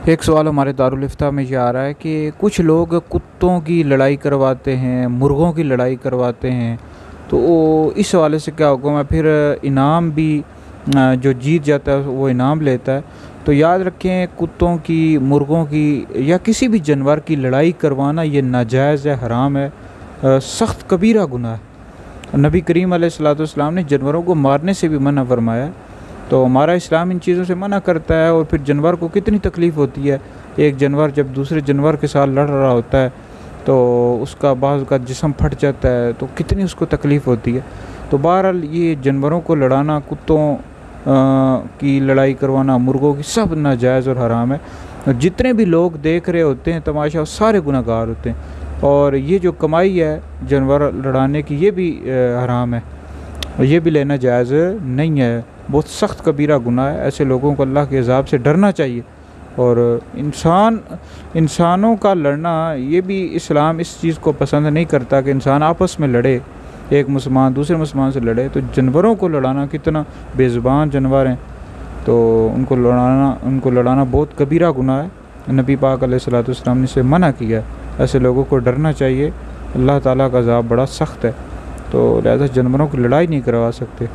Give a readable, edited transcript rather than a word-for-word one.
एक सवाल हमारे दारुल इफ्ता में ये आ रहा है कि कुछ लोग कुत्तों की लड़ाई करवाते हैं, मुर्गों की लड़ाई करवाते हैं, तो इस हवाले से क्या हुक्म है? फिर इनाम भी जो जीत जाता है वो इनाम लेता है। तो याद रखें, कुत्तों की, मुर्गों की या किसी भी जानवर की लड़ाई करवाना ये नाजायज़ है, हराम है, सख्त कबीरा गुनाह है। नबी करीम अलैहिस्सलाम ने जानवरों को मारने से भी मना फरमाया। तो हमारा इस्लाम इन चीज़ों से मना करता है। और फिर जानवर को कितनी तकलीफ़ होती है। एक जानवर जब दूसरे जानवर के साथ लड़ रहा होता है तो उसका बाज़ का जिस्म फट जाता है, तो कितनी उसको तकलीफ़ होती है। तो बहरहाल ये जानवरों को लड़ाना, कुत्तों की लड़ाई करवाना, मुर्गों की, सब नाजायज़ और हराम है। और जितने भी लोग देख रहे होते हैं तमाशा, वो सारे गुनहगार होते हैं। और ये जो कमाई है जानवर लड़ाने की, ये भी हराम है, और ये भी लेना जायज़ नहीं है। बहुत सख्त कबीरा गुनाह है। ऐसे लोगों को अल्लाह के अज़ाब से डरना चाहिए। और इंसानों का लड़ना, ये भी इस्लाम इस चीज़ को पसंद नहीं करता कि इंसान आपस में लड़े, एक मुसलमान दूसरे मुसलमान से लड़े। तो जानवरों को लड़ाना, कितना बेज़ुबान जानवर हैं, तो उनको लड़ाना बहुत कबीरा गुनाह है। नबी पाक अलैहिस्सलाम ने इसे मना किया है। ऐसे लोगों को डरना चाहिए। अल्लाह ताला का अज़ाब बड़ा सख्त है, तो लिहाजा जानवरों की लड़ाई नहीं करवा सकते।